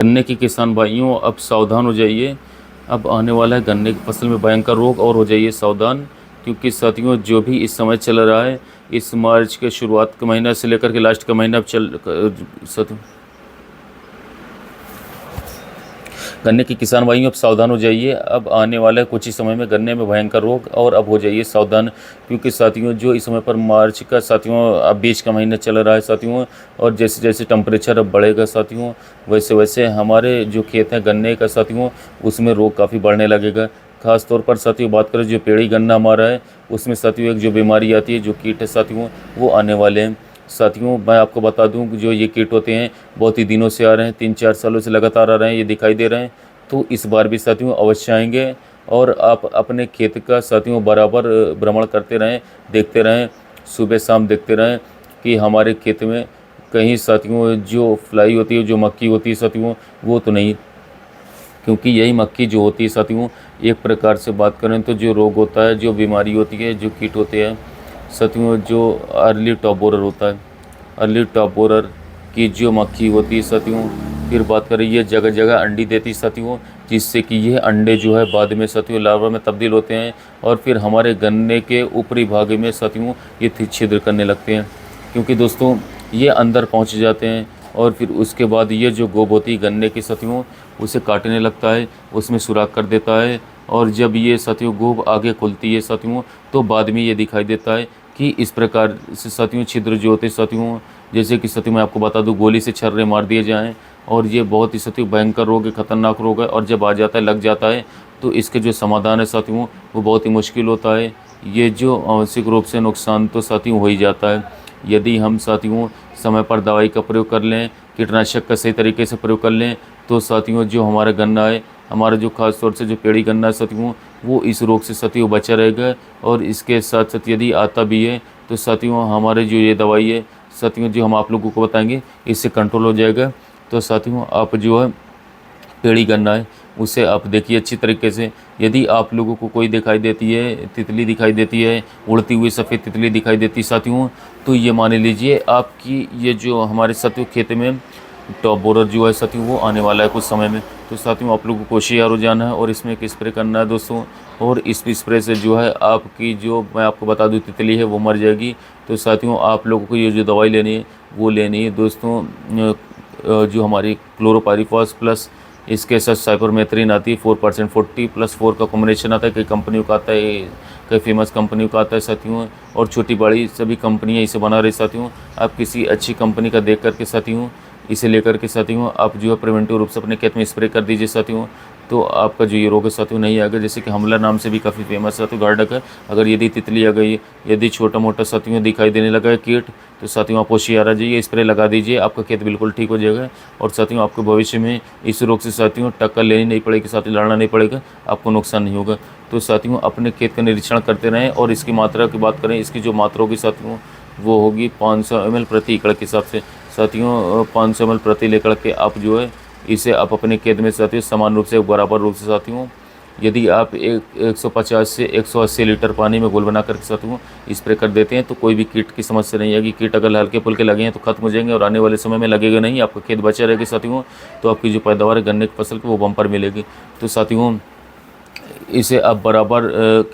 गन्ने के किसान भाइयों, अब सावधान हो जाइए। अब आने वाला है गन्ने की फसल में भयंकर रोग, और हो जाइए सावधान, क्योंकि साथियों जो भी इस समय चल रहा है, इस मार्च के शुरुआत का महीना से लेकर के लास्ट का महीना अब साथियों, गन्ने के किसान भाइयों अब सावधान हो जाइए। अब आने वाला है कुछ ही समय में गन्ने में भयंकर रोग, और अब हो जाइए सावधान, क्योंकि साथियों जो इस समय पर मार्च का साथियों अब बीच का महीना चल रहा है साथियों, और जैसे जैसे टेम्परेचर अब बढ़ेगा साथियों, वैसे वैसे हमारे जो खेत हैं गन्ने का साथियों, उसमें रोग काफ़ी बढ़ने लगेगा। खास तौर पर साथियों बात करें जो पेड़ी गन्ना हमारा है, उसमें साथियों एक जो बीमारी आती है, जो कीट है साथियों, वो आने वाले हैं। साथियों मैं आपको बता दूं कि जो ये कीट होते हैं बहुत ही दिनों से आ रहे हैं, 3-4 सालों से लगातार आ रहे हैं, ये दिखाई दे रहे हैं। तो इस बार भी साथियों अवश्य आएंगे, और आप अपने खेत का साथियों बराबर भ्रमण करते रहें, देखते रहें, सुबह शाम देखते रहें कि हमारे खेत में कहीं साथियों जो फ्लाई होती है, जो मक्खी होती है साथियों, वो तो नहीं, क्योंकि यही मक्खी जो होती है साथियों, एक प्रकार से बात करें तो जो रोग होता है, जो बीमारी होती है, जो कीट होते हैं साथियों, जो अर्ली टॉप बोरर होता है, अर्ली टॉप बोरर की जो मक्खी होती है साथियों, फिर बात करें ये जगह जगह अंडी देती साथियों, जिससे कि ये अंडे जो है बाद में साथियों लार्वा में तब्दील होते हैं, और फिर हमारे गन्ने के ऊपरी भाग में साथियों ये छिद्र करने लगते हैं, क्योंकि दोस्तों ये अंदर पहुंच जाते हैं, और फिर उसके बाद ये जो गोब होती है गन्ने की साथियों, उसे काटने लगता है, उसमें सुराख कर देता है, और जब ये साथियों गोब आगे खुलती है साथियों, तो बाद में ये दिखाई देता है कि इस प्रकार से साथियों छिद्र जो होते हैं साथियों, जैसे कि साथियों मैं आपको बता दूं गोली से छर्रे मार दिए जाएं, और ये बहुत ही साथियों भयंकर रोग है, खतरनाक रोग है, और जब आ जाता है, लग जाता है, तो इसके जो समाधान है साथियों वो बहुत ही मुश्किल होता है। ये जो आंशिक रूप से नुकसान तो साथियों हो ही जाता है, यदि हम साथियों समय पर दवाई का प्रयोग कर लें, कीटनाशक का सही तरीके से प्रयोग कर लें, तो साथियों जो हमारा गन्ना है, हमारा जो खास तौर से जो पेड़ी गन्ना है साथियों, वो इस रोग से साथियों बचा रहेगा। और इसके साथ साथ यदि आता भी है तो साथियों हमारे जो ये दवाई है साथियों, जो हम आप लोगों को बताएंगे, इससे कंट्रोल हो जाएगा। तो साथियों आप जो है पेड़ी गन्ना है उसे आप देखिए अच्छी तरीके से। यदि आप लोगों को कोई दिखाई देती है, तितली दिखाई देती है, उड़ती हुई सफ़ेद तितली दिखाई देती साथियों, तो ये मान लीजिए आपकी ये जो हमारे साथियों खेत में टॉप बोरर जो है साथियों वो आने वाला है कुछ समय में। तो साथियों आप लोगों को होशियार हो जाना है, और इसमें एक स्प्रे करना है दोस्तों, और इस स्प्रे से जो है आपकी जो मैं आपको बता दूं तितली है वो मर जाएगी। तो साथियों आप लोगों को ये जो दवाई लेनी है वो लेनी है दोस्तों, जो हमारी क्लोरोपाइरीफॉस प्लस इसके साथ साइपरमेथ्रिन आती है 4% 40+4 का कॉम्बिनेशन आता है, कई कंपनियों का आता है, कई फेमस कंपनियों का आता है साथियों, और छोटी बड़ी सभी कंपनियां इसे बना रही साथियों। आप किसी अच्छी कंपनी का देख करके साथियों इसे लेकर के साथियों आप जो है प्रिवेंटिव रूप से अपने खेत में स्प्रे कर दीजिए साथियों, तो आपका जो ये रोग है साथियों नहीं आएगा। जैसे कि हमला नाम से भी काफ़ी फेमस है साथियों गार्डक है, अगर यदि तितली आ गई, यदि छोटा मोटा साथियों दिखाई देने लगा है कीट, तो साथियों आप होशियार आ जाइए, स्प्रे लगा दीजिए, आपका खेत बिल्कुल ठीक हो जाएगा। और साथियों आपको भविष्य में इस रोग से साथियों टक्कर लेनी नहीं पड़ेगी, साथियों लड़ना नहीं पड़ेगा, आपको नुकसान नहीं होगा। तो साथियों अपने खेत का निरीक्षण करते रहें, और इसकी मात्रा की बात करें, इसकी जो मात्रा होगी साथियों वो होगी 500 ml प्रति एकड़ के हिसाब से साथियों, 500 ml प्रति एकड़ के आप जो है इसे आप अपने खेत में साथियों समान रूप से बराबर रूप से साथियों, यदि आप 150 से 180 लीटर पानी में घोल बना कर साथियों स्प्रे कर देते हैं, तो कोई भी कीट की समस्या नहीं आएगी। कीट अगर हल्के फुल्के लगे हैं तो खत्म हो जाएंगे, और आने वाले समय में लगेगा नहीं, आपका खेत बचा रहेगा साथियों, तो आपकी जो पैदावार है गन्ने की फसल की वो बम्पर मिलेगी। तो साथियों इसे आप बराबर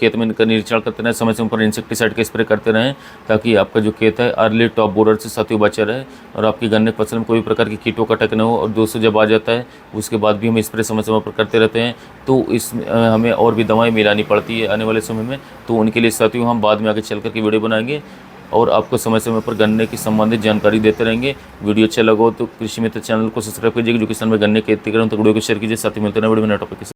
खेत में इनका निरीक्षण करते रहें, समय समय पर इंसेक्टिसाइड का स्प्रे करते रहें, ताकि आपका जो खेत है अर्ली टॉप बोरर से साथियों बचा रहे, और आपकी गन्ने की फसल में कोई भी प्रकार की कीटों का अटैक न हो। और दोस्तों जब आ जाता है उसके बाद भी हम स्प्रे समय समय पर करते रहते हैं, तो इस हमें और भी दवाएँ मिलानी पड़ती है आने वाले समय में, तो उनके लिए साथियों हम बाद में आगे चल करके वीडियो बनाएंगे, और आपको समय समय पर गन्ने की संबंधित जानकारी देते रहेंगे। वीडियो अच्छा लगा हो तो कृषि मित्र चैनल को सब्सक्राइब कीजिए, जो किसान में गन्ने की खेती करें तो वीडियो को शेयर कीजिए। साथ ही मिलते हैं वीडियो में नए टॉपिक के साथ।